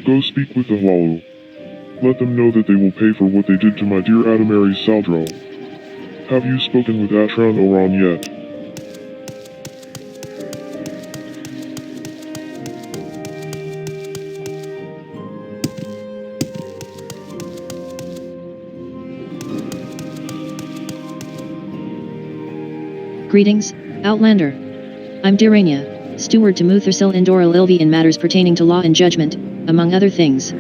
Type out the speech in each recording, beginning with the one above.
Go speak with the Llaalsa. Let them know that they will pay for what they did to my dear Ahnaissa Saldro. Have you spoken with Ahnaissa yet? Greetings, Outlander. I'm Dirania, steward to Muthersil Indoril Ilvi in matters pertaining to law and judgment, among other things.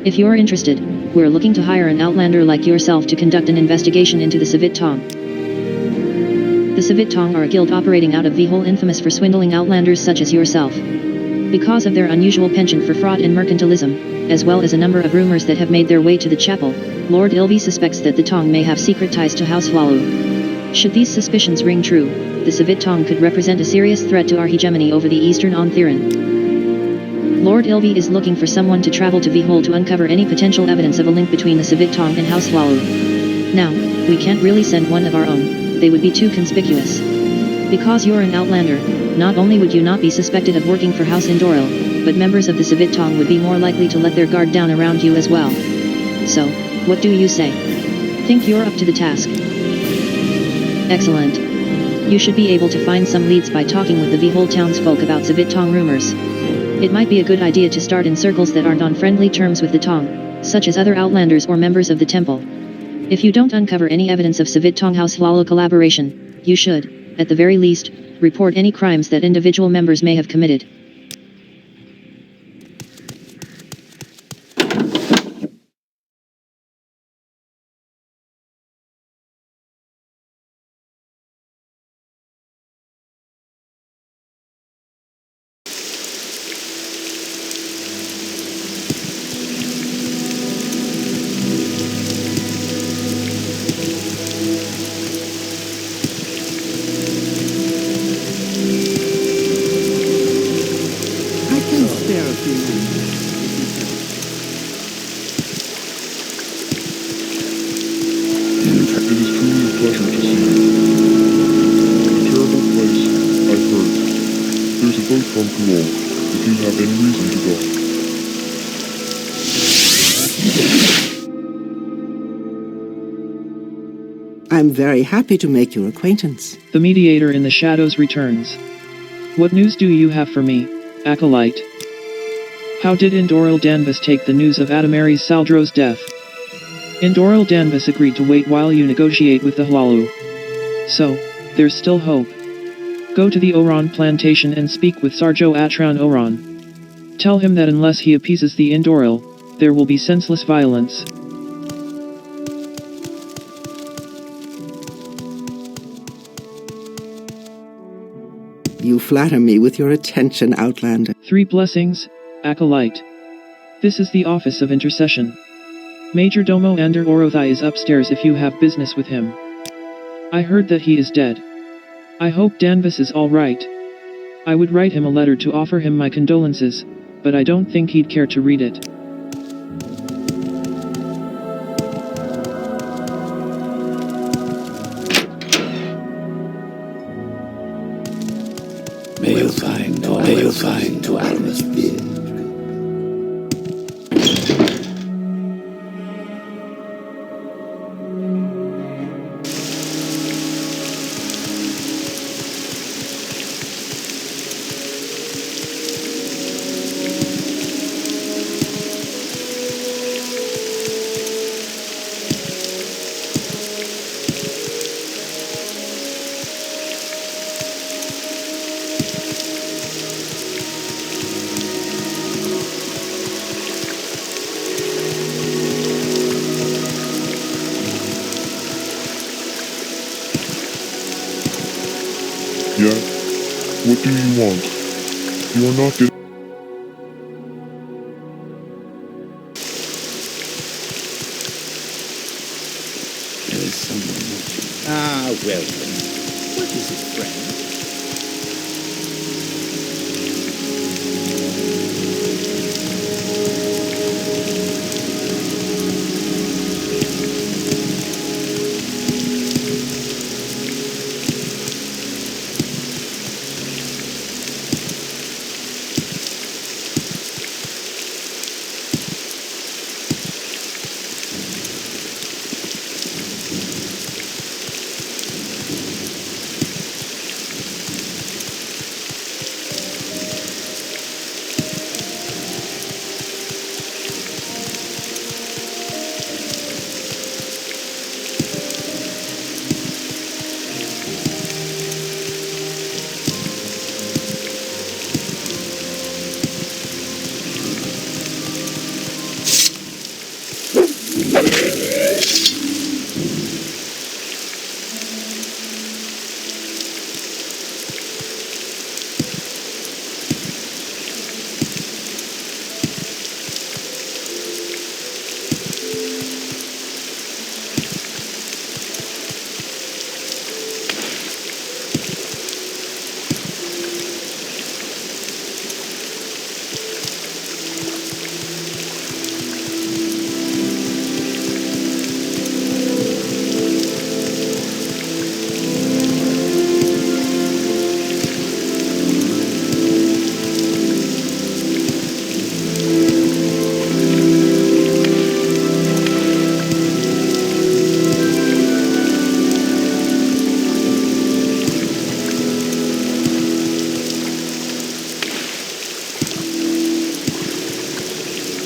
If you're interested, we're looking to hire an Outlander like yourself to conduct an investigation into the Savit Tong. The Savit Tong are a guild operating out of Vihol, infamous for swindling Outlanders such as yourself. Because of their unusual penchant for fraud and mercantilism, as well as a number of rumors that have made their way to the chapel, Lord Ilvi suspects that the Tong may have secret ties to House Llaalsa. Should these suspicions ring true, the Savit Tong could represent a serious threat to our hegemony over the eastern Onthiran. Lord Ilvi is looking for someone to travel to Vihol to uncover any potential evidence of a link between the Savit Tong and House Llaalsa. Now, we can't really send one of our own, they would be too conspicuous. Because you're an Outlander, not only would you not be suspected of working for House Indoril, but members of the Savit Tong would be more likely to let their guard down around you as well. So, what do you say? Think you're up to the task? Excellent. You should be able to find some leads by talking with the Vihol townsfolk about Savit Tong rumors. It might be a good idea to start in circles that aren't on friendly terms with the Tong, such as other Outlanders or members of the temple. If you don't uncover any evidence of Savit Tong House Llaalsa collaboration, you should, at the very least, report any crimes that individual members may have committed. If you have any reason to go. I'm very happy to make your acquaintance. The mediator in the shadows returns. What news do you have for me, Acolyte? How did Indoril Danvas take the news of Ahnaissa Saldro's death? Indoril Danvas agreed to wait while you negotiate with the Llaalsa. So, there's still hope. Go to the Oran plantation and speak with Sarjo Atran Oran. Tell him that unless he appeases the Indoril, there will be senseless violence. You flatter me with your attention, Outlander. 3 blessings, Acolyte. This is the Office of Intercession. Major Domo Ander Orothai is upstairs if you have business with him. I heard that he is dead. I hope Danvas is all right. I would write him a letter to offer him my condolences, but I don't think he'd care to read it. May you find to Alma's being. Yeah? What do you want? You are not getting... There is someone watching. Ah, welcome. What is it, friend?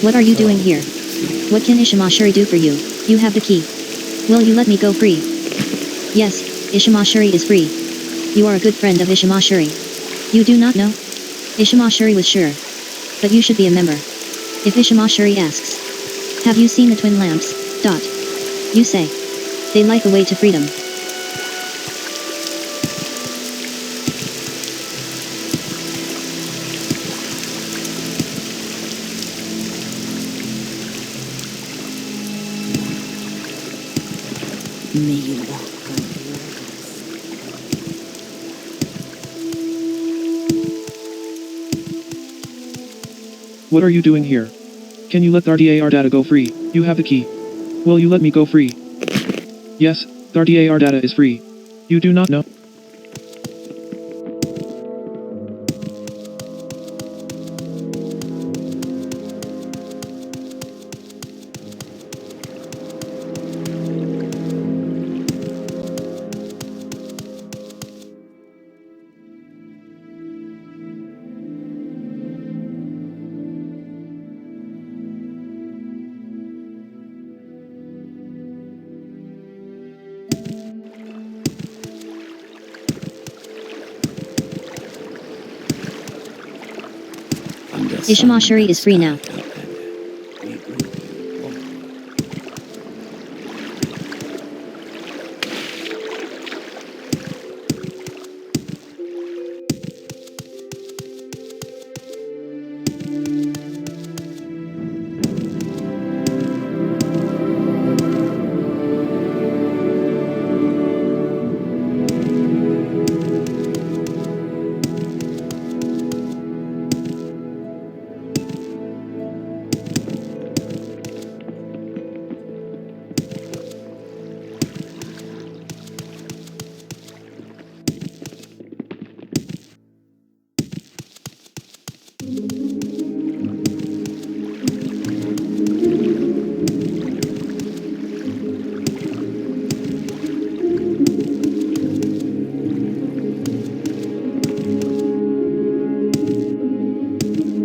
What are you doing here? What can Ishimashiri do for you? You have the key. Will you let me go free? Yes, Ishimashiri is free. You are a good friend of Ishimashiri. You do not know? Ishimashiri was sure. But you should be a member. If Ishimashiri asks, have you seen the twin lamps? You say. They light the way to freedom. May you walk on waters. What are you doing here? Can you let Thardiar data go free? You have the key. Will you let me go free? Yes, Thardiar data is free. You do not know? Ishimashiri is free now.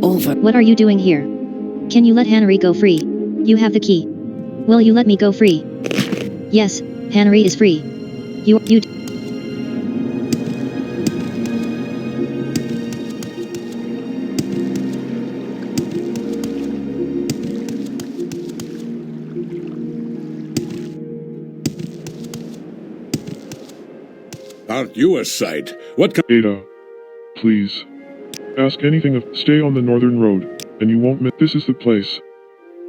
Over. What are you doing here? Can you let Hanari go free? You have the key. Will you let me go free? Yes, Hanari is free. You. Aren't you a sight? What Ada. Please. Ask anything of stay on the northern road, and you won't miss. This is the place.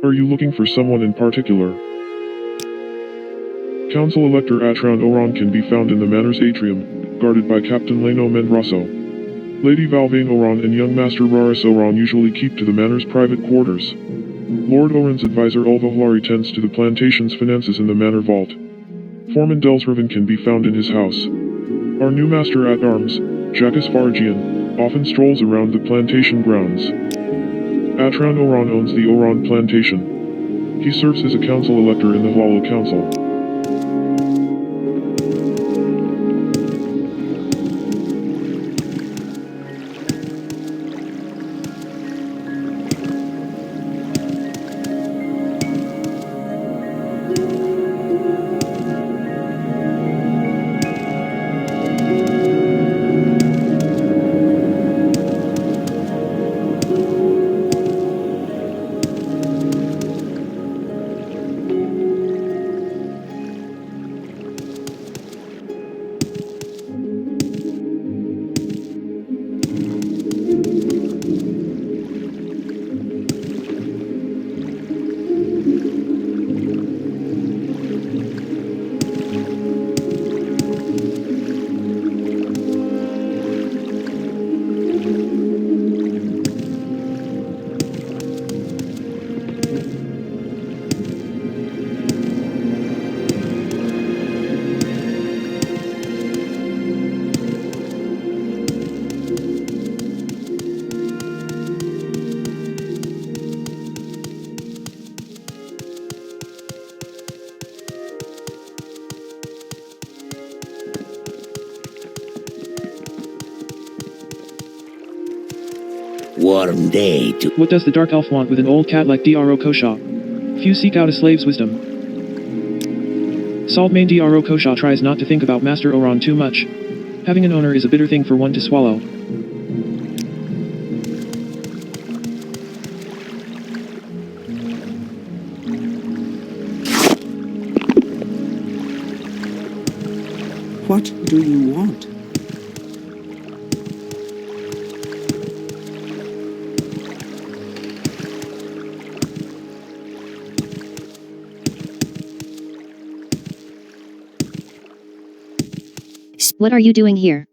Are you looking for someone in particular? Council Elector Atron Oron can be found in the manor's atrium, guarded by Captain Leno Mendrasso. Lady Valvain Oron and young Master Raris Oron usually keep to the manor's private quarters. Lord Oron's advisor Ulva Hlari tends to the plantation's finances in the manor vault. Foreman Delsraven can be found in his house. Our new master at arms, Jacques Faragian, often strolls around the plantation grounds. Atron Oron owns the Oron plantation. He serves as a council elector in the Llaalsa Council. warm day to... What does the dark elf want with an old cat like Dro Kosha? Few seek out a slave's wisdom. Saltmane Dro Kosha tries not to think about Master Oron too much. Having an owner is a bitter thing for one to swallow. What do you want? What are you doing here?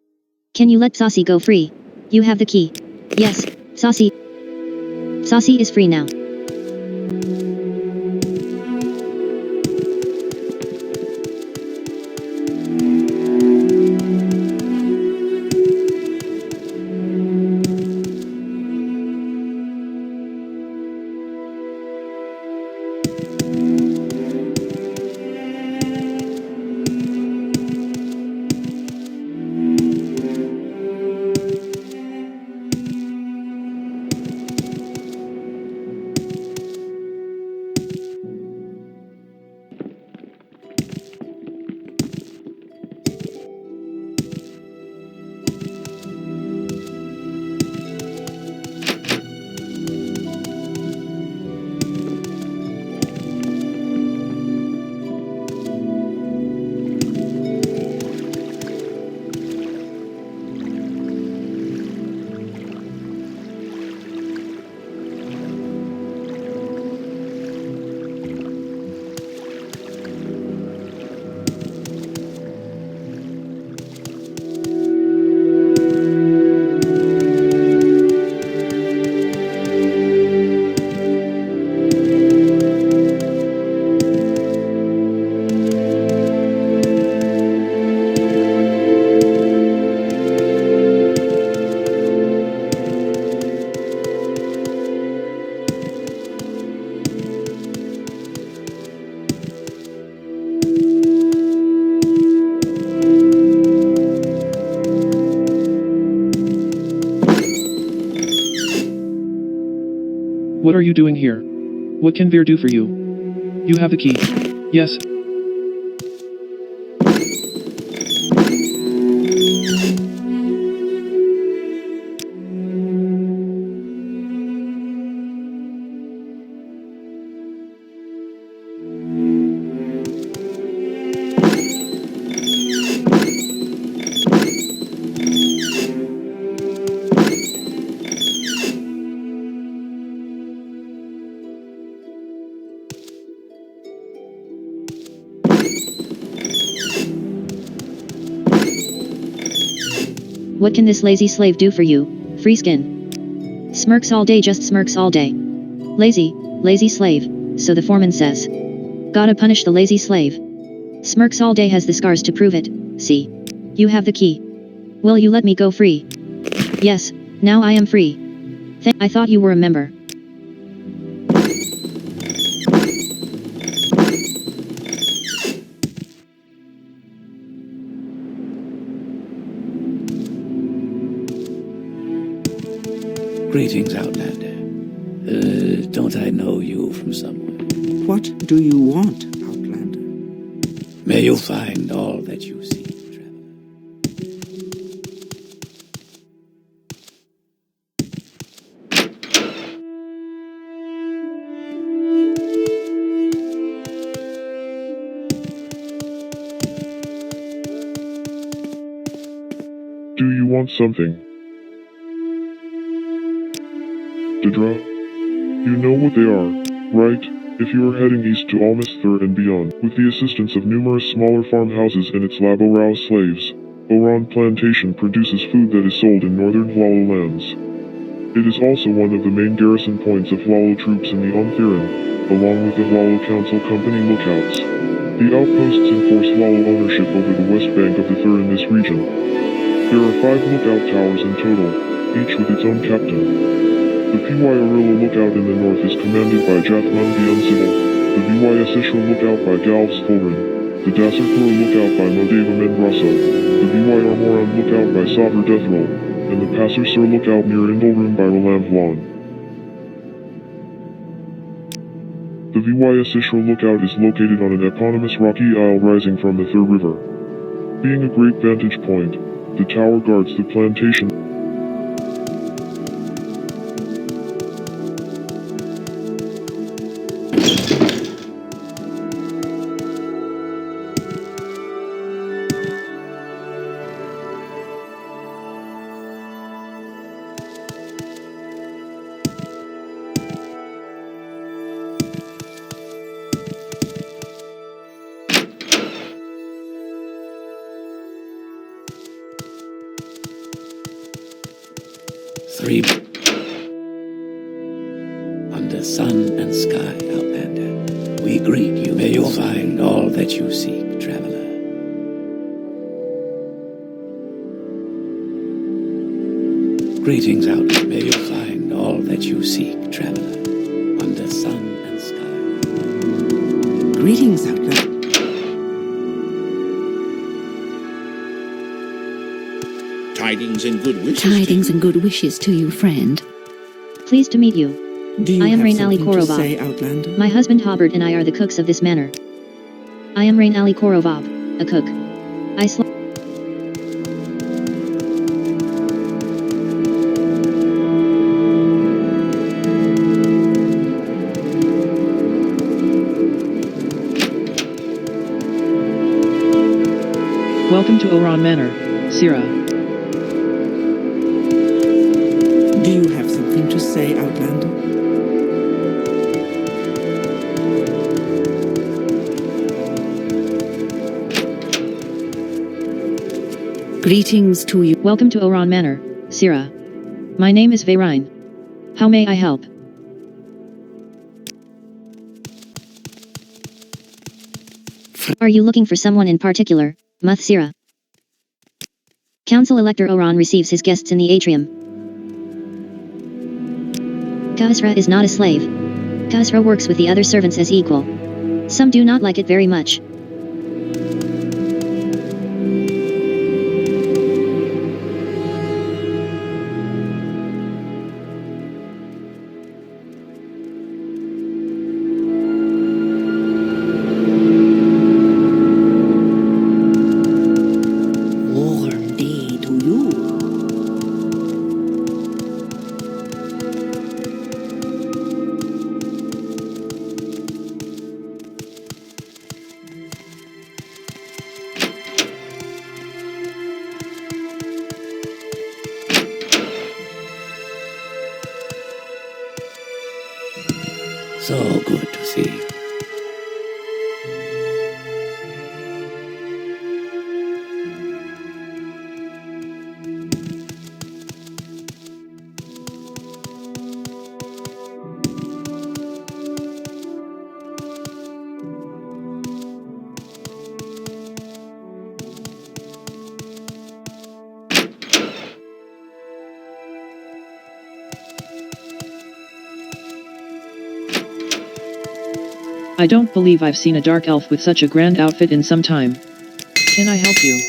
Can you let Saucy go free? You have the key. Yes, Saucy. Saucy is free now. What are you doing here? What can Veer do for you? You have the key. Yes. What can this lazy slave do for you, free skin? Smirks all day, just smirks all day. Lazy slave, so the foreman says. Gotta punish the lazy slave. Smirks all day, has the scars to prove it, see. You have the key. Will you let me go free? Yes, now I am free. I thought you were a member. Greetings, Outlander. Don't I know you from somewhere? What do you want, Outlander? May you find all that you seek, traveler. Do you want something? Dedra? You know what they are, right? If you are heading east to Almithur and beyond, with the assistance of numerous smaller farmhouses and its Labo-Rao slaves, Oron Plantation produces food that is sold in northern Llaalsa lands. It is also one of the main garrison points of Llaalsa troops in the Onthiran, along with the Llaalsa Council Company lookouts. The outposts enforce Llaalsa ownership over the west bank of the Thur in this region. There are 5 lookout towers in total, each with its own captain. The P.Y. Arilla lookout in the north is commanded by Jathman the Uncivil, the B.Y.S. Ishra lookout by Galvs Fulrin, the Dasarkur lookout by Modeva Mendraso, the B.Y. Armoran lookout by Savr Deathroll, and the Passer Sur lookout near Indal-ruhn by Llaalsa. The Vyssishra lookout is located on an eponymous rocky isle rising from the Thur River. Being a great vantage point, the tower guards the plantation. Three. Under sun and sky, Outlander, we greet you. May you find all that you seek, traveler. Greetings, Outlander. May you find all that you seek, traveler. Under sun and sky. Greetings, Outlander. Tidings and good wishes. Tidings and good wishes to you, friend. Pleased to meet you. Do you I am have Rain something to Korovab. say, Outlander? My husband Hobart and I are the cooks of this manor. I am Rain Korovab, a cook. I Welcome to Llaalsa Manor, Sira. Do you have something to say, Outlander? Greetings to you. Welcome to Llaalsa Manor, Sira. My name is Vayrine. How may I help? Are you looking for someone in particular, Muth Sira? Council Elector Llaalsa receives his guests in the atrium. Khasra is not a slave. Khasra works with the other servants as equal. Some do not like it very much. Warm day to you. So good to see you. I don't believe I've seen a dark elf with such a grand outfit in some time. Can I help you?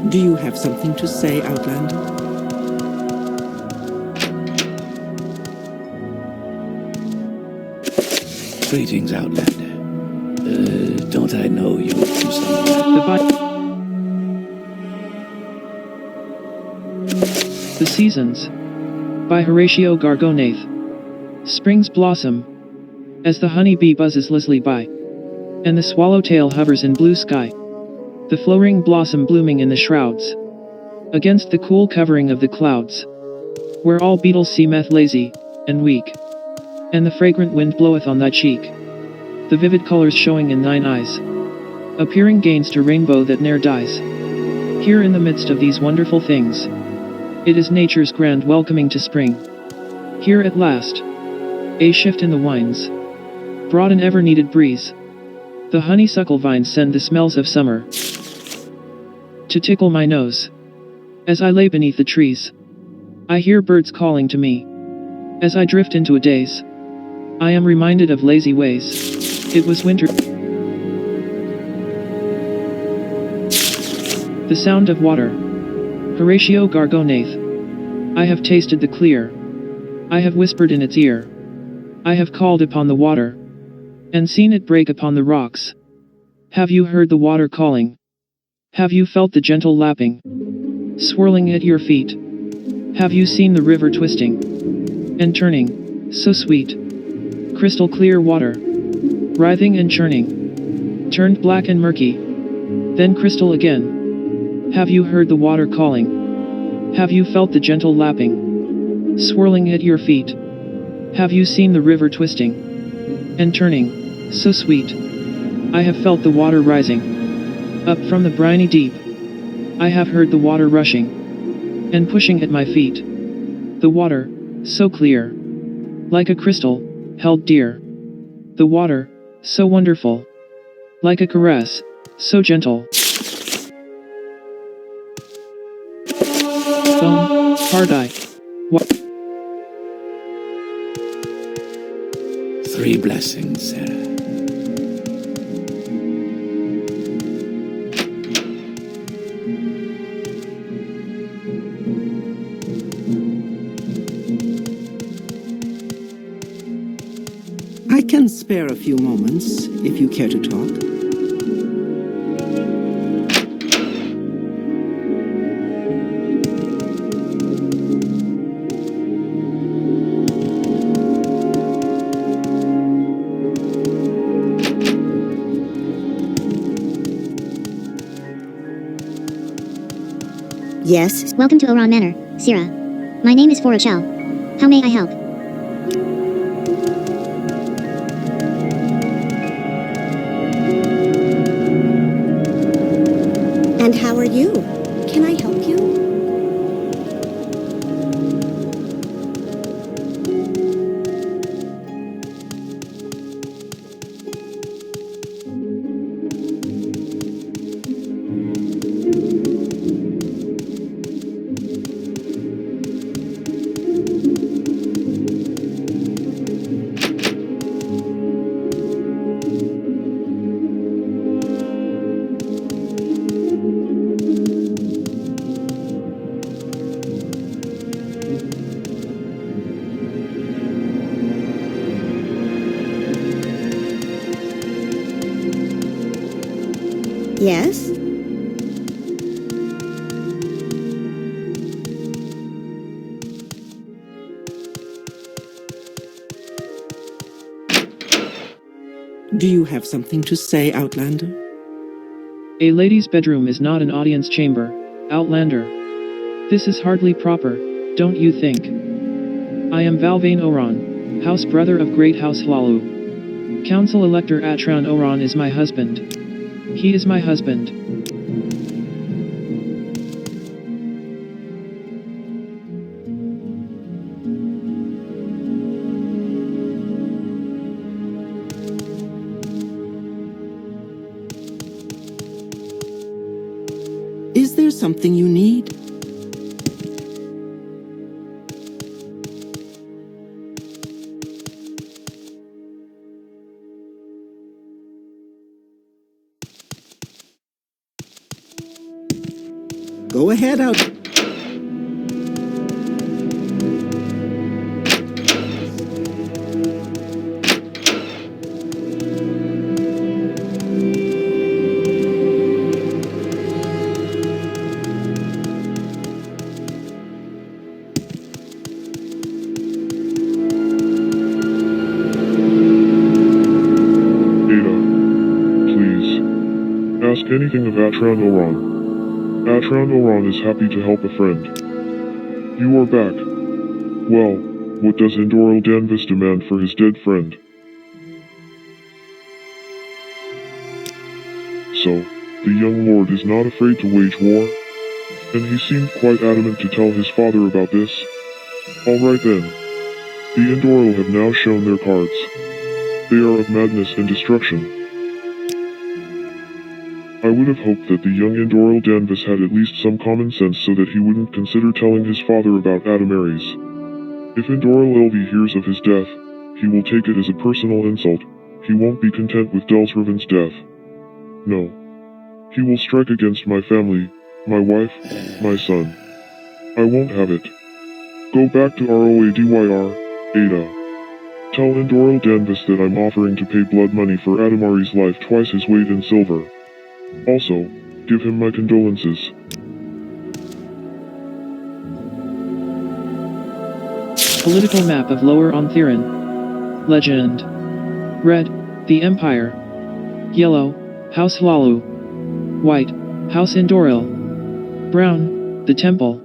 Do you have something to say, Outlander? Greetings, Outlander. Don't I know you from somewhere? The Seasons by Horatio Gargonath. Springs blossom as the honeybee buzzes lazily by, and the swallowtail hovers in blue sky. The flowering blossom blooming in the shrouds, against the cool covering of the clouds, where all beetles seemeth lazy and weak, and the fragrant wind bloweth on thy cheek, the vivid colors showing in thine eyes, appearing gainst a rainbow that ne'er dies. Here in the midst of these wonderful things, it is nature's grand welcoming to spring. Here at last, a shift in the winds brought an ever-needed breeze. The honeysuckle vines send the smells of summer to tickle my nose. As I lay beneath the trees, I hear birds calling to me. As I drift into a daze, I am reminded of lazy ways. It was winter. The sound of water. Horatio Gargonath. I have tasted the clear. I have whispered in its ear. I have called upon the water, and seen it break upon the rocks. Have you heard the water calling? Have you felt the gentle lapping, swirling at your feet? Have you seen the river twisting and turning, so sweet? Crystal clear water, writhing and churning, turned black and murky, then crystal again. Have you heard the water calling? Have you felt the gentle lapping, swirling at your feet? Have you seen the river twisting and turning, so sweet? I have felt the water rising up from the briny deep. I have heard the water rushing and pushing at my feet. The water, so clear, like a crystal, held dear. The water, so wonderful, like a caress, so gentle. Bone, hard eye. Three blessings, Sarah. I can spare a few moments, if you care to talk. Yes? Welcome to Llaalsa Manor, Sira. My name is Forochel. How may I help? And how are you? Can I help you? Yes? Do you have something to say, Outlander? A lady's bedroom is not an audience chamber, Outlander. This is hardly proper, don't you think? I am Valvain Oron, house brother of Great House Hlaalu. Council Elector Atron Oron is my husband. He is my husband. Is there something you need? Go ahead, out. Ask anything of Atron Oron. Atron Oron is happy to help a friend. You are back. Well, what does Indal-ruhn demand for his dead friend? So, the young lord is not afraid to wage war? And he seemed quite adamant to tell his father about this. Alright then. The Indal-ruhn have now shown their cards. They are of madness and destruction. I would have hoped that the young Indal-ruhn had at least some common sense so that he wouldn't consider telling his father about Adamaries. If Indal-ruhn hears of his death, he will take it as a personal insult. He won't be content with Llaalsa Vathras' death. No. He will strike against my family, my wife, my son. I won't have it. Go back to Roadyr, Ada. Tell Indal-ruhn that I'm offering to pay blood money for Adamari's life twice his weight in silver. Also, give him my condolences. Political map of Lower Onthiran. Legend. Red, the Empire. Yellow, House Llaalu. White, House Indal-ruhn. Brown, the Temple.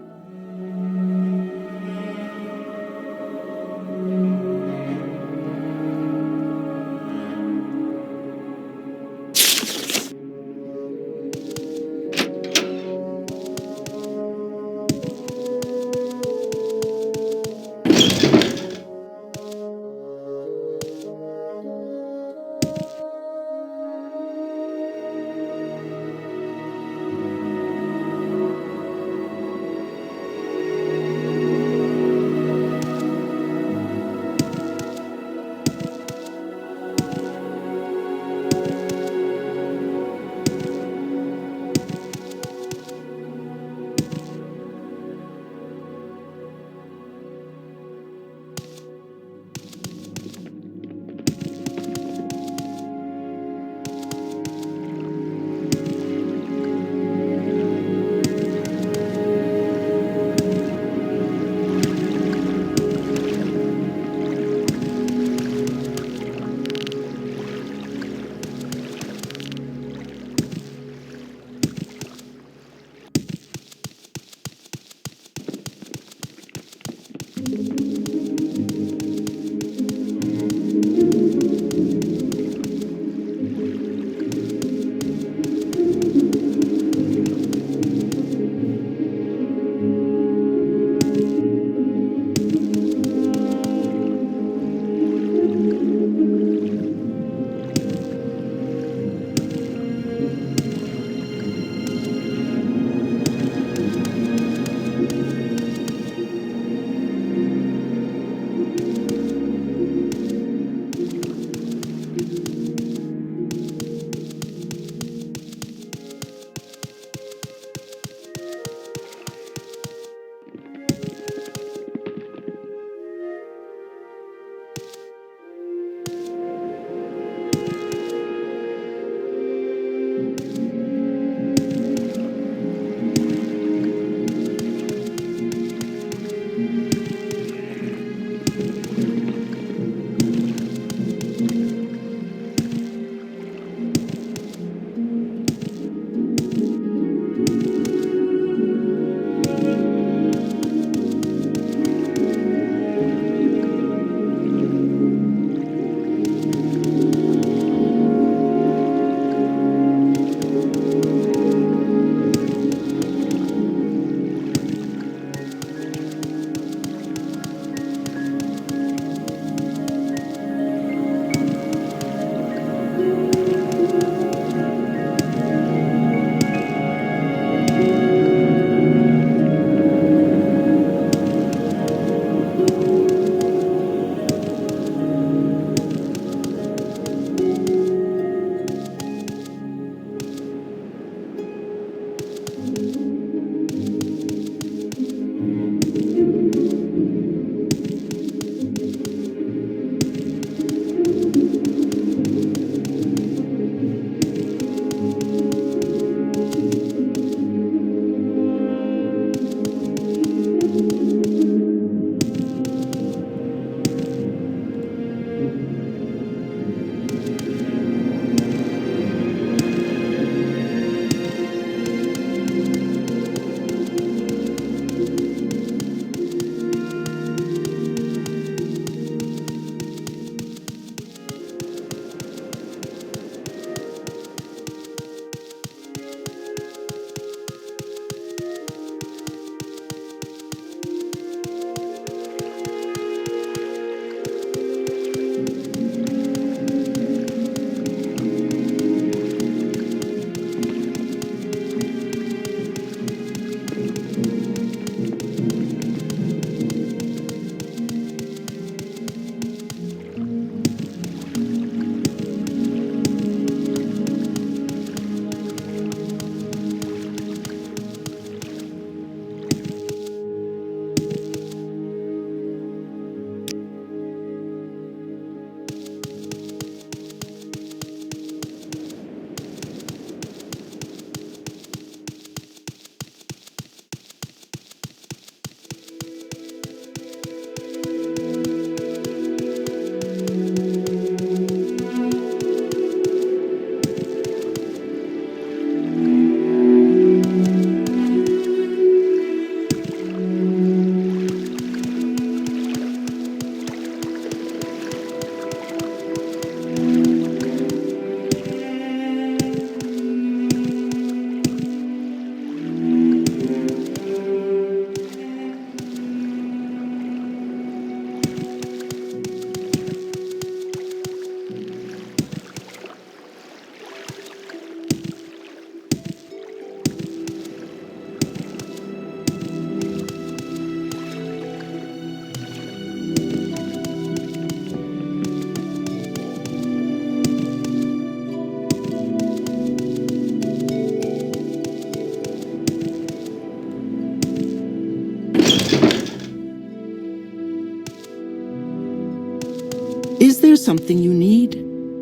something you need?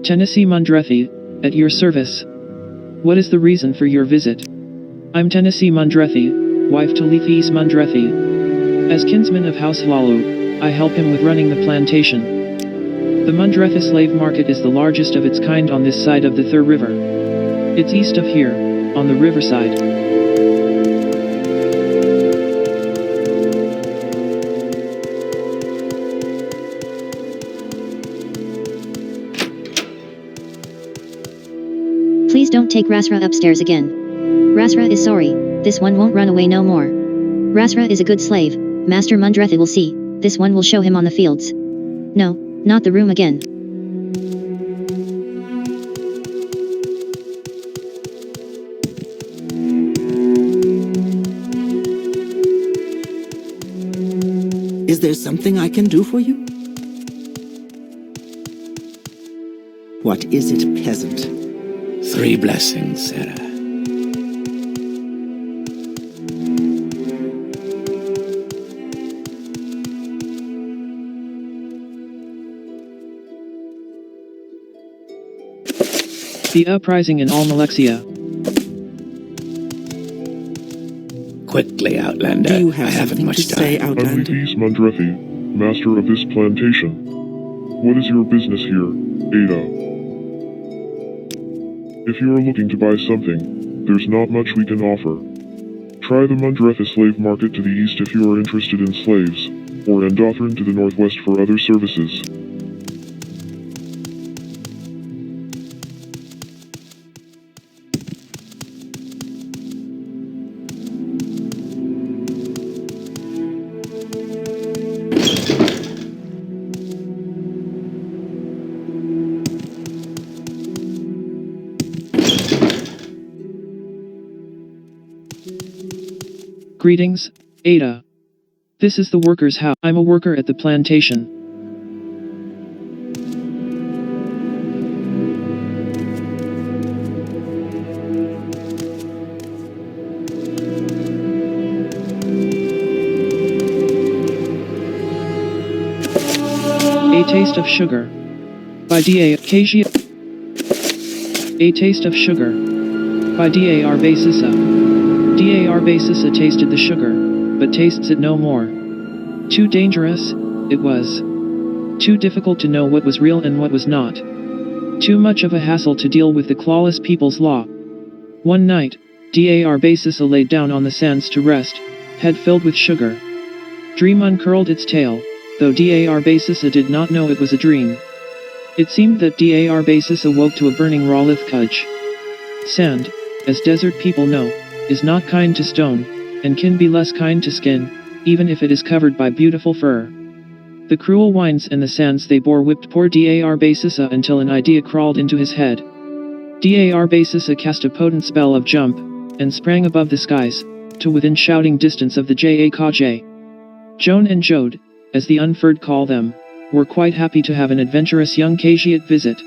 Tennessee Mundrethi, at your service. What is the reason for your visit? I'm Tennessee Mundrethi, wife to Lethis Mundrethi. As kinsman of House Llaalsa, I help him with running the plantation. The Mundrethi slave market is the largest of its kind on this side of the Thur River. It's east of here, on the riverside. Please don't take Rasra upstairs again. Rasra is sorry, this one won't run away no more. Rasra is a good slave, Master Mundrethi will see, this one will show him on the fields. No, not the room again. Is there something I can do for you? What is it, peasant? 3 blessings, Sarah. The uprising in Almalexia. Quickly, Outlander. Do you have I haven't something much to time. say, I'm Outlander? Lethis Mundrethi, master of this plantation. What is your business here, Ada? If you are looking to buy something, there's not much we can offer. Try the Mundrethi slave market to the east if you are interested in slaves, or Indal-ruhn to the northwest for other services. Greetings, Ada. This is the worker's house. I'm a worker at the plantation. A Taste of Sugar. By D.A. Acacia. A Taste of Sugar. By D.A.R. Basissa. D.A.R. Basissa tasted the sugar, but tastes it no more. Too dangerous, it was. Too difficult to know what was real and what was not. Too much of a hassle to deal with the clawless people's law. One night, D.A.R. Basissa laid down on the sands to rest, head filled with sugar. Dream uncurled its tail, though D.A.R. Basissa did not know it was a dream. It seemed that D.A.R. Basissa woke to a burning raw lithkuj. Sand, as desert people know, is not kind to stone, and can be less kind to skin, even if it is covered by beautiful fur. The cruel winds and the sands they bore whipped poor D.A.R. Basissa until an idea crawled into his head. D.A.R. Basissa cast a potent spell of jump, and sprang above the skies, to within shouting distance of the J.A.K.J. Joan and Jode, as the unfurred call them, were quite happy to have an adventurous young Khajiit visit.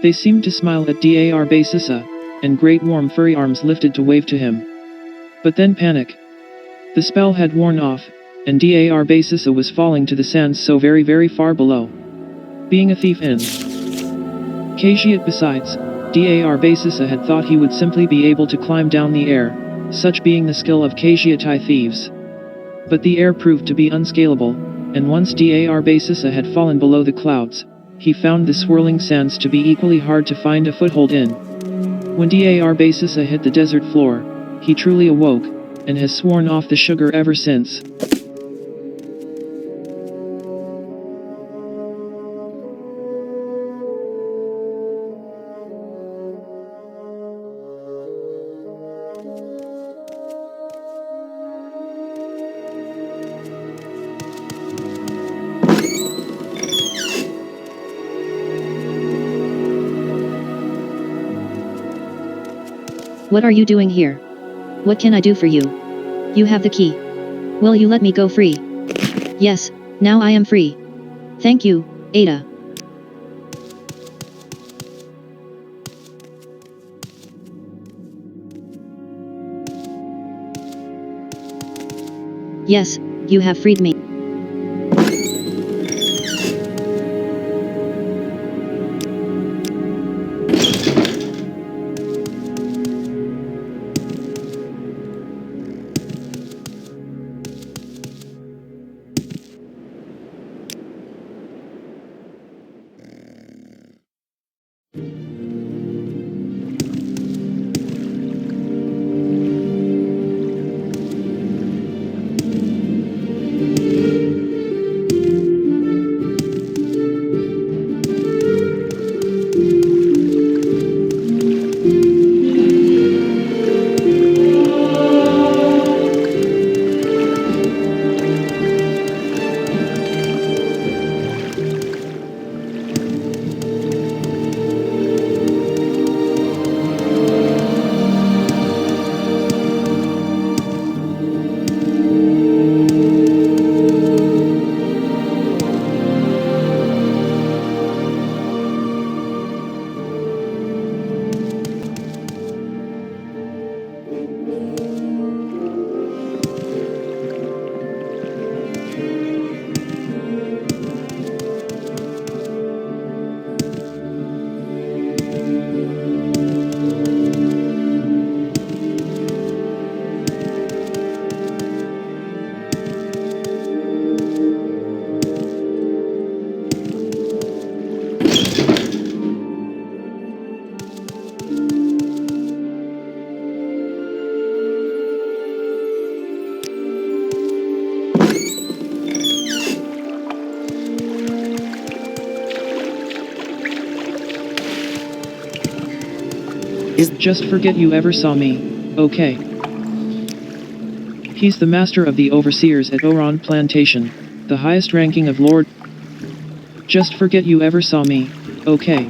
They seemed to smile at D.A.R. Basissa, and great warm furry arms lifted to wave to him. But then panic. The spell had worn off, and D.A.R. Basissa was falling to the sands so very very far below. Being a thief in Khajiit besides, D.A.R. Basissa had thought he would simply be able to climb down the air, such being the skill of Khajiitai thieves. But the air proved to be unscalable, and once D.A.R. Basissa had fallen below the clouds, he found the swirling sands to be equally hard to find a foothold in. When D.A.R. Basissa hit the desert floor, he truly awoke, and has sworn off the sugar ever since. What are you doing here? What can I do for you? You have the key. Will you let me go free? Yes, now I am free. Thank you, Ada. Yes, you have freed me. Just forget you ever saw me, okay? He's the master of the overseers at Llaalsa Plantation, the highest ranking of Lord. Just forget you ever saw me, okay?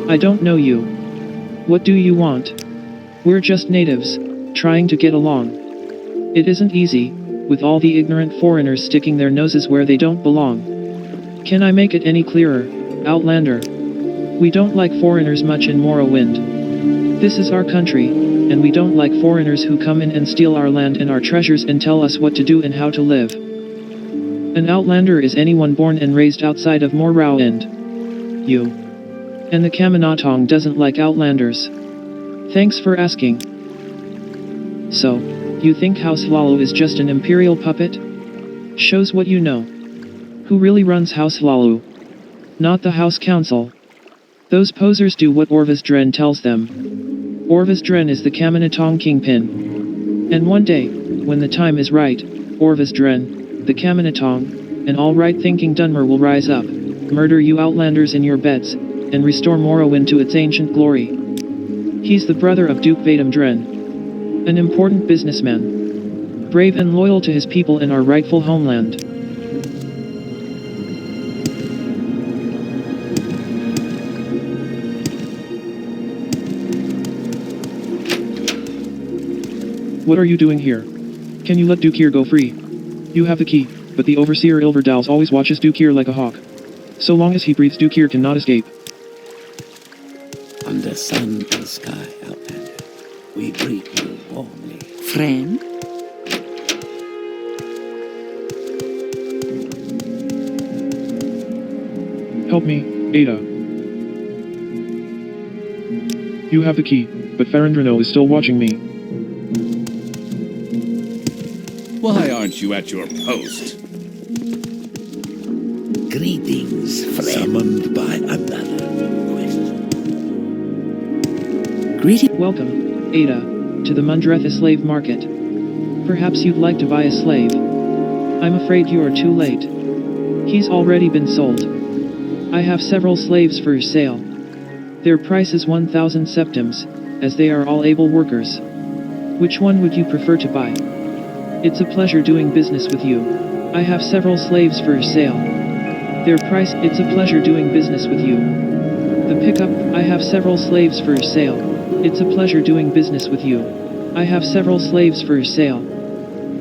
I don't know you. What do you want? We're just natives, trying to get along. It isn't easy, with all the ignorant foreigners sticking their noses where they don't belong. Can I make it any clearer, Outlander? We don't like foreigners much in Morrowind. This is our country, and we don't like foreigners who come in and steal our land and our treasures and tell us what to do and how to live. An Outlander is anyone born and raised outside of Morrowind. You. And the Kaminatong doesn't like Outlanders. Thanks for asking. So, you think House Llaalsa is just an imperial puppet? Shows what you know. Who really runs House Llaalsa? Not the House Council. Those posers do what Orvas Dren tells them. Orvas Dren is the Kaminatong kingpin. And one day, when the time is right, Orvas Dren, the Kaminatong, and all right-thinking Dunmer will rise up, murder you Outlanders in your beds, and restore Morrowind to its ancient glory. He's the brother of Duke Vadim Dren. An important businessman. Brave and loyal to his people in our rightful homeland. What are you doing here? Can you let Dukir go free? You have the key, but the Overseer Ilverdals always watches Dukir like a hawk. So long as he breathes, Dukir cannot escape. Under sun and sky, Outlander, we greet you warmly. Friend? Help me, Ada. You have the key, but Farendrano is still watching me. Why aren't you at your post? Greetings, friend. Summoned by another question. Welcome, Ada, to the Mundretha slave market. Perhaps you'd like to buy a slave. I'm afraid you are too late. He's already been sold. I have several slaves for sale. Their price is 1,000 septims, as they are all able workers. Which one would you prefer to buy? It's a pleasure doing business with you. I have several slaves for sale. Their price, it's a pleasure doing business with you. The pickup, I have several slaves for sale. It's a pleasure doing business with you. I have several slaves for sale.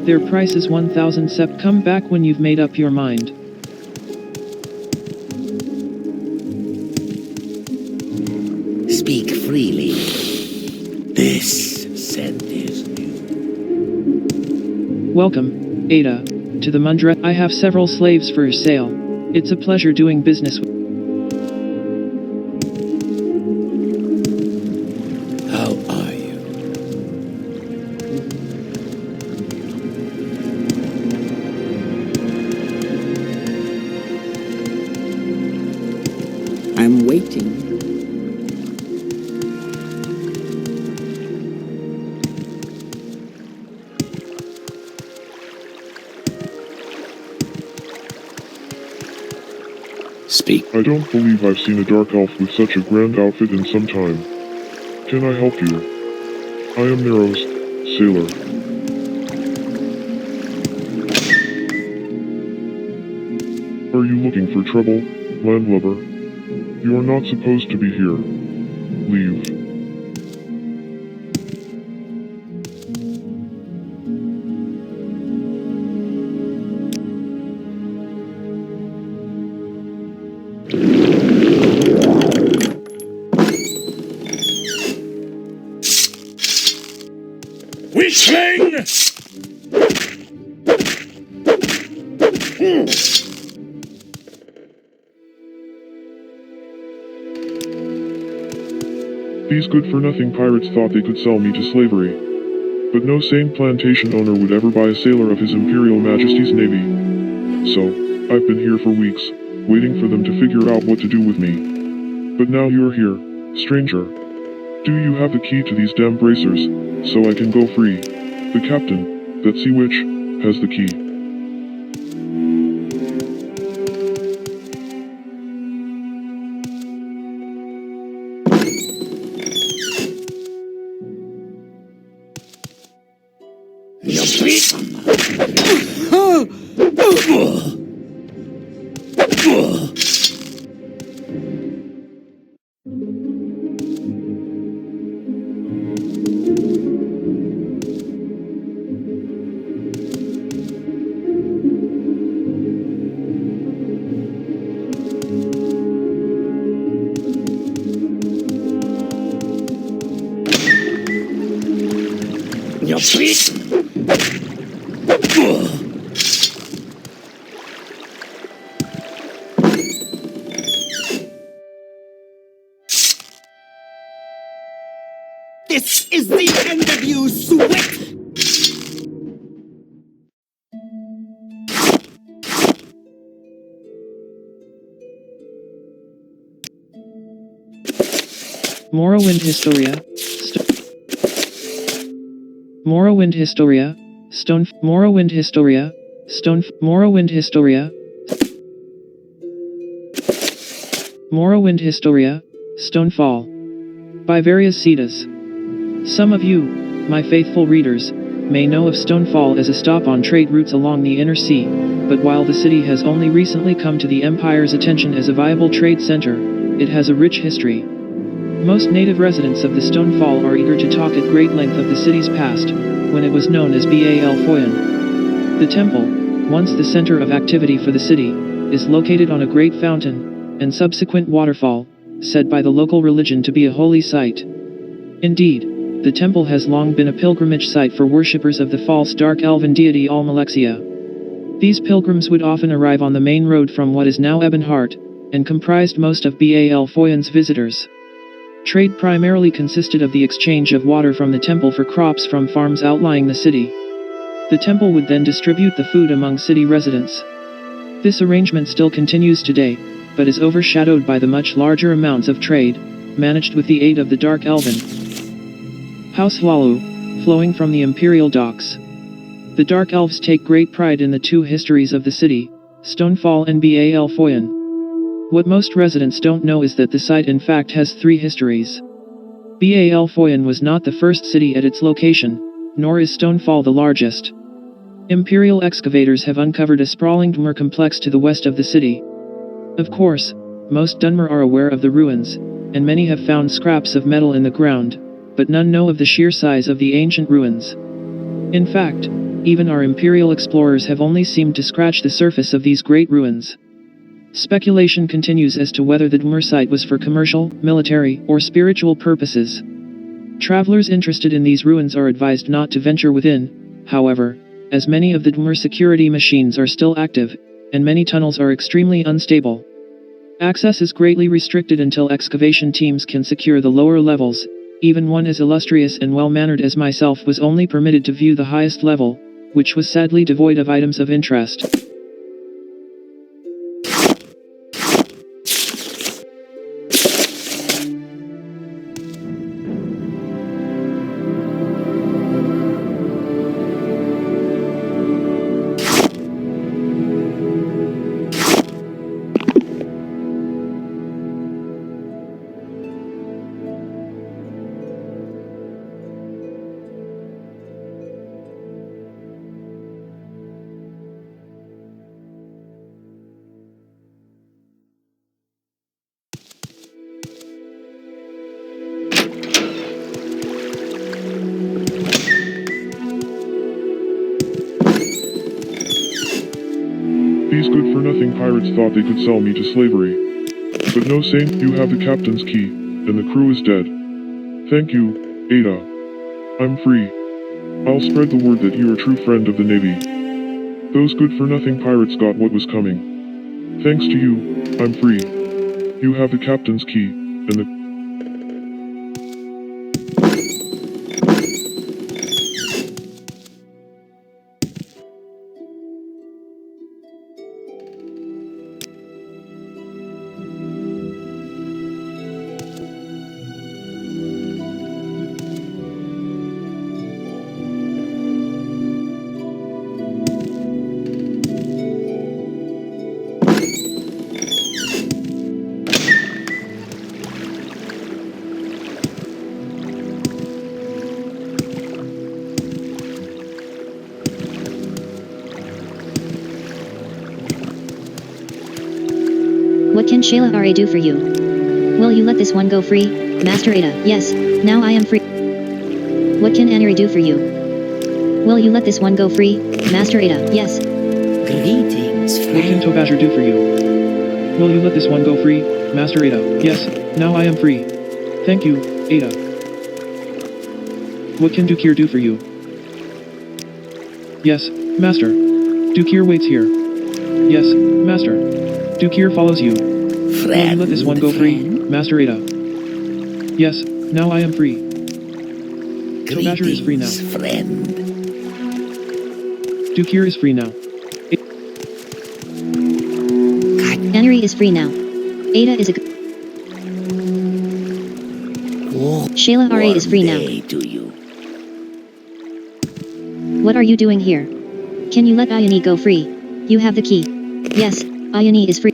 Their price is 1,000 sept. Come back when you've made up your mind. Speak freely. This scent is new. Welcome, Ada, to the Mundret. I have several slaves for sale. It's a pleasure doing business with. How are you? I'm waiting. Speak. I don't believe I've seen a dark elf with such a grand outfit in some time. Can I help you? I am Nero's sailor. Are you looking for trouble, landlubber? You are not supposed to be here. Leave. These good-for-nothing pirates thought they could sell me to slavery. But no sane plantation owner would ever buy a sailor of His Imperial Majesty's Navy. So, I've been here for weeks, waiting for them to figure out what to do with me. But now you're here, stranger. Do you have the key to these damn bracers, so I can go free? The captain, that sea witch, has the key. This is the end of you, Swick! Morrowind Historia. Morrowind Historia. Stone. Morrowind Historia. Stone. Morrowind Historia. Morrowind Historia. Stonefall. By various Cetas. Some of you, my faithful readers, may know of Stonefall as a stop on trade routes along the inner sea, but while the city has only recently come to the Empire's attention as a viable trade center, it has a rich history. Most native residents of the Stonefall are eager to talk at great length of the city's past, when it was known as Llaalsa. The temple, once the center of activity for the city, is located on a great fountain, and subsequent waterfall, said by the local religion to be a holy site. Indeed, the temple has long been a pilgrimage site for worshippers of the false dark elven deity Almalexia. These pilgrims would often arrive on the main road from what is now Ebonheart, and comprised most of Llaalsa's visitors. Trade primarily consisted of the exchange of water from the temple for crops from farms outlying the city. The temple would then distribute the food among city residents. This arrangement still continues today, but is overshadowed by the much larger amounts of trade, managed with the aid of the Dark Elven House Llaalu, flowing from the Imperial docks. The Dark Elves take great pride in the two histories of the city, Stonefall and Llaalsa. What most residents don't know is that the site in fact has three histories. Llaalsa was not the first city at its location, nor is Stonefall the largest. Imperial excavators have uncovered a sprawling Dunmer complex to the west of the city. Of course, most Dunmer are aware of the ruins, and many have found scraps of metal in the ground, but none know of the sheer size of the ancient ruins. In fact, even our Imperial explorers have only seemed to scratch the surface of these great ruins. Speculation continues as to whether the Dunmer site was for commercial, military, or spiritual purposes. Travelers interested in these ruins are advised not to venture within, however, as many of the Dunmer security machines are still active, and many tunnels are extremely unstable. Access is greatly restricted until excavation teams can secure the lower levels. Even one as illustrious and well-mannered as myself was only permitted to view the highest level, which was sadly devoid of items of interest. These good-for-nothing pirates thought they could sell me to slavery. But no sane, you have the captain's key, and the crew is dead. Thank you, Ada. I'm free. I'll spread the word that you're a true friend of the Navy. Those good-for-nothing pirates got what was coming. Thanks to you, I'm free. You have the captain's key, and the... What can Llaalsa do for you? Will you let this one go free, Master Ada? Yes, now I am free. What can Ahnaissa do for you? Will you let this one go free, Master Ada? Yes. Greetings, What can friend. Tobazher do for you? Will you let this one go free, Master Ada? Yes, now I am free. Thank you, Ada. What can Dukir do for you? Yes, Master. Dukir waits here. Yes, Master. Dukir follows you. Will you let this one go free, Master Ada? Yes, now I am free. Tobazher is free now. Friend. Dukir is free now. Ahnaissa is free now. Ada is a Llaalsa is free now. To you. What are you doing here? Can you let Ahnaissa go free? You have the key. Yes, Ahnaissa is free.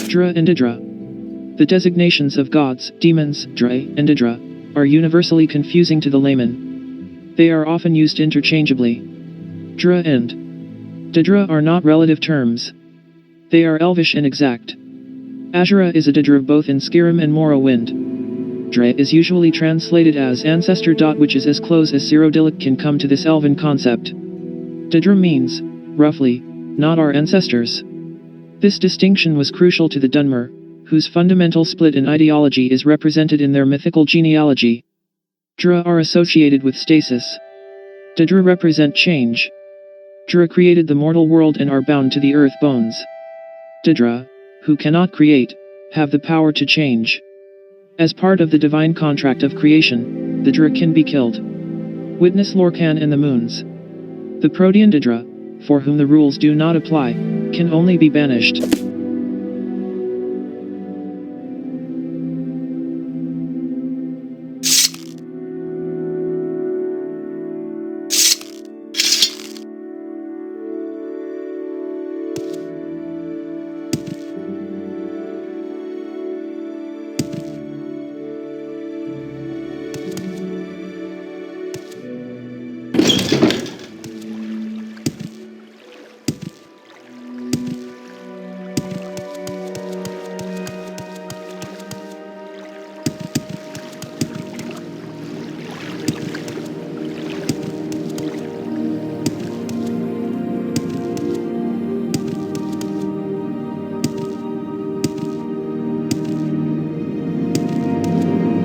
Dra and Idra. The designations of gods, demons, Dre, and Idra, are universally confusing to the layman. They are often used interchangeably. Dra and Didra are not relative terms. They are elvish and exact. Azura is a Didra both in Skyrim and Morrowind. Dre is usually translated as ancestor. Which is as close as Cyrodiilic can come to this elven concept. Didra means, roughly, not our ancestors. This distinction was crucial to the Dunmer, whose fundamental split in ideology is represented in their mythical genealogy. Dra are associated with stasis. Didra represent change. Dra created the mortal world and are bound to the earth bones. Didra, who cannot create, have the power to change. As part of the divine contract of creation, the Dra can be killed. Witness Lorcan and the Moons. The Protean Didra, for whom the rules do not apply, can only be banished.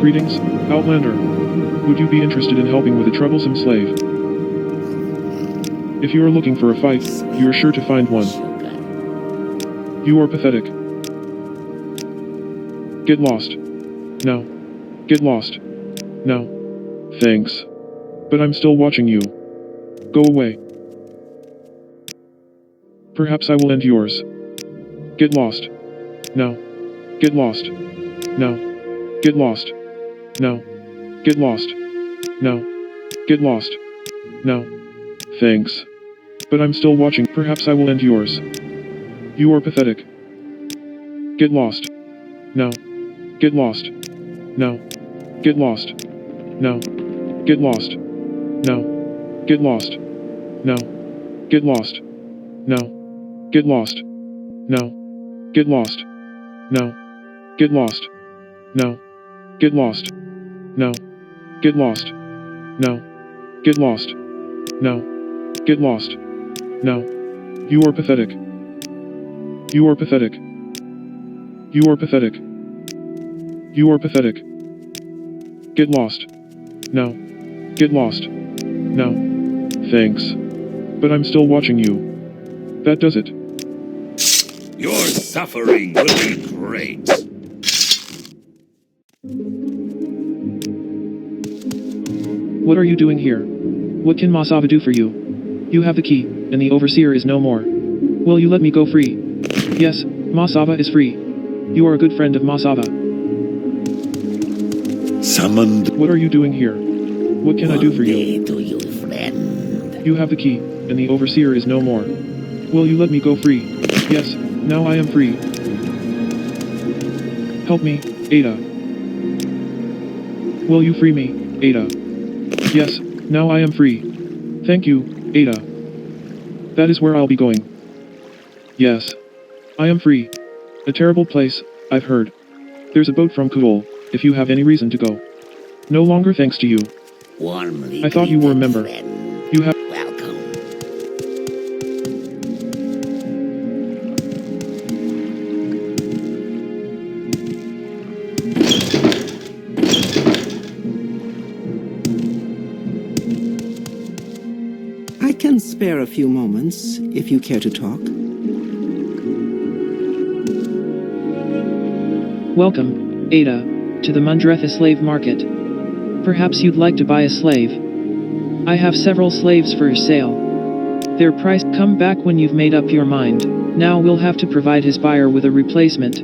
Greetings, Outlander. Would you be interested in helping with a troublesome slave? If you are looking for a fight, you are sure to find one. You are pathetic. Get lost. Now. Get lost. Now. Thanks. But I'm still watching you. Go away. Perhaps I will end yours. Get lost. Now. Get lost. Now. Get lost. Now. Get lost. Now. Get lost. Now. Thanks. But I'm still watching. Perhaps I will end yours. You are pathetic. Get lost. Now. Get lost. Now. Get lost. Now. Get lost. Now. Get lost. Now. Get lost. Now. Get lost. Now. Get lost. Now. Get lost. Now. Get lost. Now. Get lost. Now. Get lost. Now. Get lost. Now. You are pathetic. You are pathetic. You are pathetic. You are pathetic. Get lost. Now. Get lost. Now. Thanks. But I'm still watching you. That does it. Your suffering will be great. What are you doing here? What can Masava do for you? You have the key, and the overseer is no more. Will you let me go free? Yes, Masava is free. You are a good friend of Masava. Summoned. What are you doing here? What can I do for you? To you, friend. You have the key, and the overseer is no more. Will you let me go free? Yes, now I am free. Help me, Ada. Will you free me, Ada? Yes, now I am free. Thank you, Ada. That is where I'll be going. Yes. I am free. A terrible place, I've heard. There's a boat from Kuol, if you have any reason to go. No longer thanks to you. Warmly I thought you were a member. friend. You have... Welcome. I can spare a few moments, if you care to talk. Welcome, Ada, to the Mundretha slave market. Perhaps you'd like to buy a slave. I have several slaves for sale. Their price come back when you've made up your mind. Now we'll have to provide his buyer with a replacement.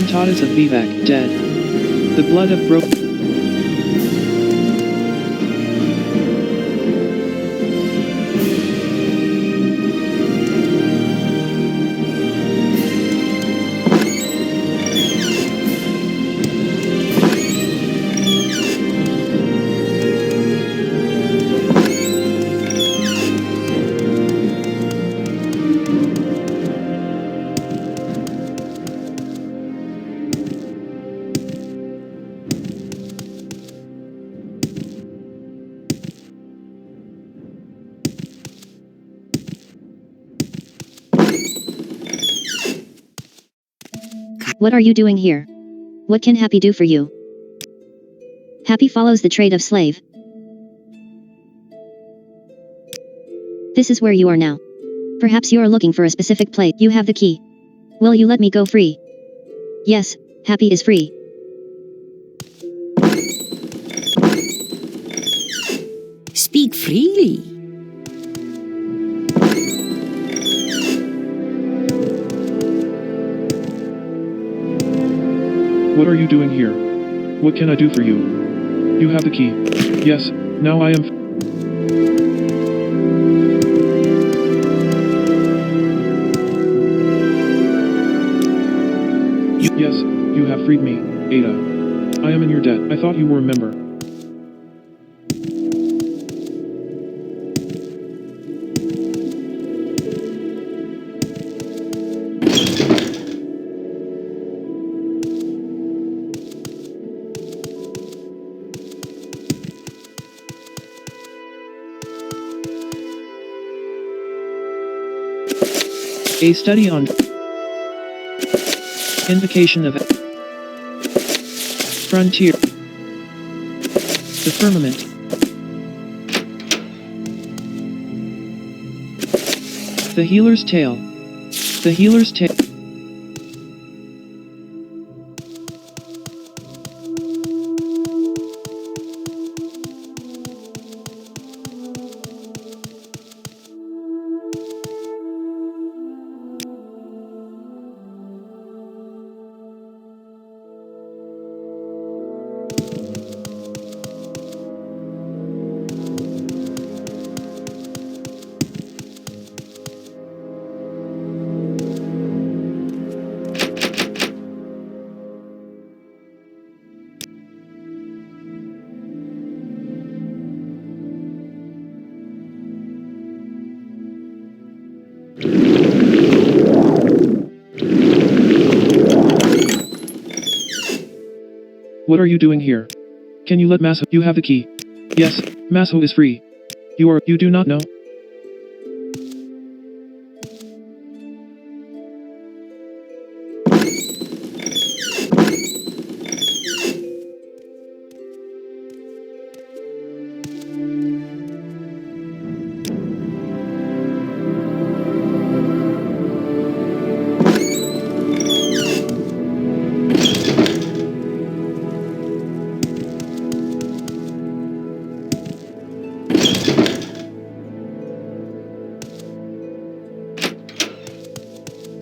Cantatas of Vivek, dead. The blood of broke. What are you doing here? What can Hapi do for you? Hapi follows the trade of slave. This is where you are now. Perhaps you are looking for a specific place. You have the key. Will you let me go free? Yes, Hapi is free. Speak freely. What are you doing here? What can I do for you? You have the key. Yes, now I am. Yes, you have freed me, Ada. I am in your debt. I thought you were a member. A study on invocation of frontier, the firmament, the healer's tale, the healer's tale. What are you doing here? Can you let Maso? You have the key. Yes, Maso is free. You do not know?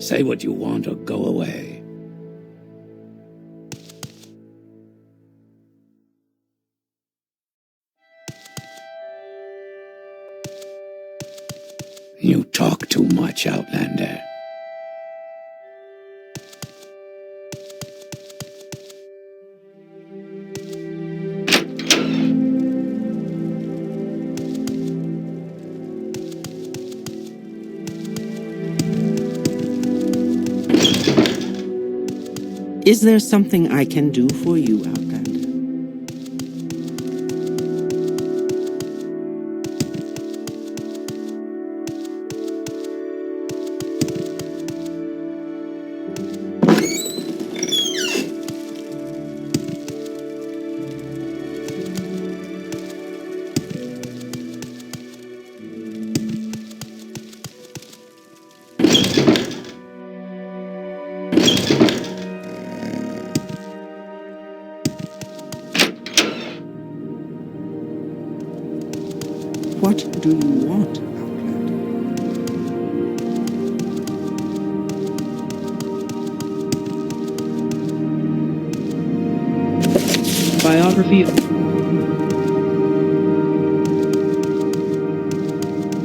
Say what you want or go away. You talk too much, Outlander. Is there something I can do for you, Outlander? What do you want, Outlander? Biography.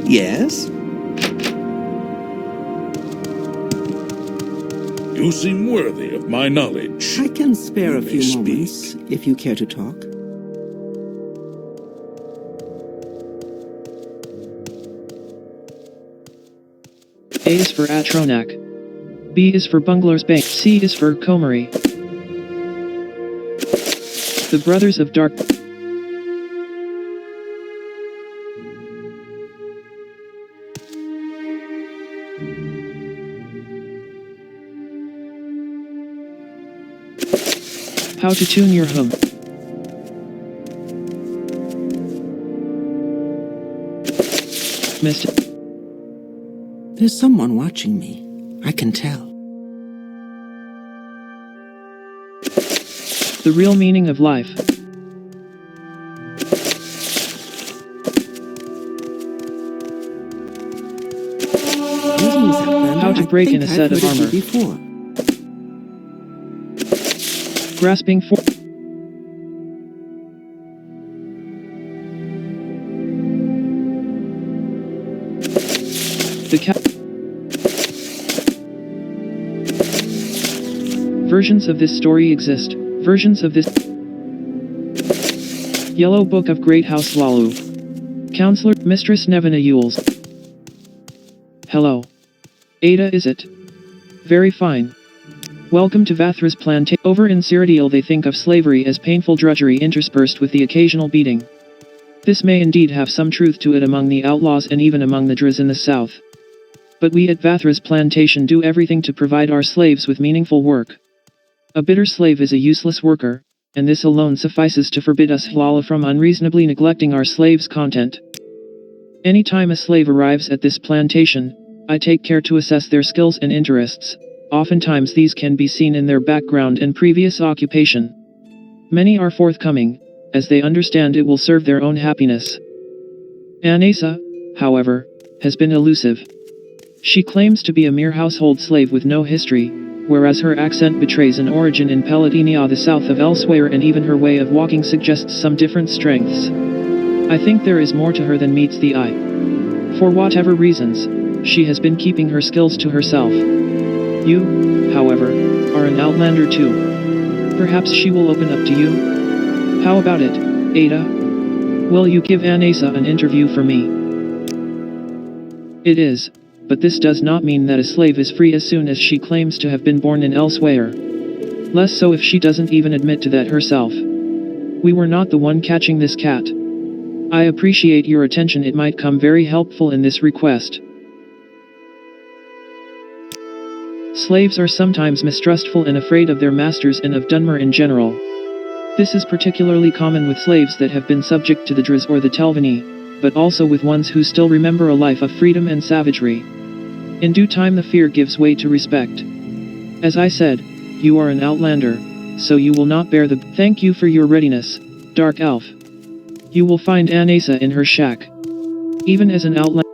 Yes? You seem worthy of my knowledge. I can spare a You few may moments, if you care to talk. A is for Atronak. B is for Bungler's Bank. C is for Komari. The Brothers of Dark. How to tune your hum. Missed. There's someone watching me. I can tell. The real meaning of life. Greetings, Outlander. How to break I in a think set I've of heard you armor. before. Grasping for. The cat. Versions of this story exist. Versions of this. Yellow Book of Great House Llaalsa. Counselor, Mistress Nevena Yules. Hello. Ada, is it? Very fine. Welcome to Vathras plantation. Over in Cyrodiil they think of slavery as painful drudgery interspersed with the occasional beating. This may indeed have some truth to it among the outlaws and even among the Driz in the south. But we at Vathras plantation do everything to provide our slaves with meaningful work. A bitter slave is a useless worker, and this alone suffices to forbid us Llaalsa from unreasonably neglecting our slaves' content. Any time a slave arrives at this plantation, I take care to assess their skills and interests. Oftentimes these can be seen in their background and previous occupation. Many are forthcoming, as they understand it will serve their own happiness. Ahnaissa, however, has been elusive. She claims to be a mere household slave with no history, whereas her accent betrays an origin in Pelatinia, the south of Elsewhere, and even her way of walking suggests some different strengths. I think there is more to her than meets the eye. For whatever reasons, she has been keeping her skills to herself. You, however, are an outlander too. Perhaps she will open up to you? How about it, Ada? Will you give Ahnaissa an interview for me? It is, but this does not mean that a slave is free as soon as she claims to have been born in Elsewhere. Less so if she doesn't even admit to that herself. We were not the one catching this cat. I appreciate your attention. It might come very helpful in this request. Slaves are sometimes mistrustful and afraid of their masters and of Dunmer in general. This is particularly common with slaves that have been subject to the Driz or the Telvanni, but also with ones who still remember a life of freedom and savagery. In due time the fear gives way to respect. As I said, you are an outlander, so you will not bear the— Thank you for your readiness, Dark Elf. You will find Ahnaissa in her shack. Even as an outlander—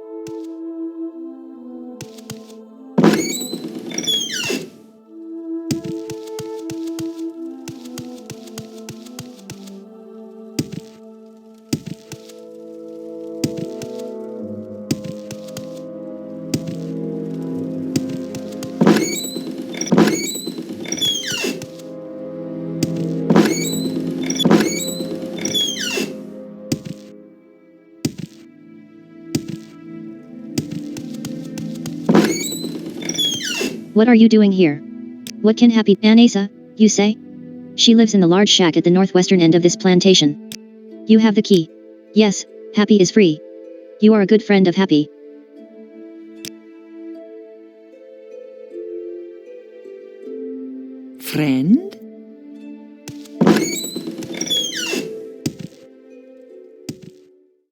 What are you doing here? What can Hapi— Ahnaissa, you say? She lives in the large shack at the northwestern end of this plantation. You have the key. Yes, Hapi is free. You are a good friend of Hapi. Friend?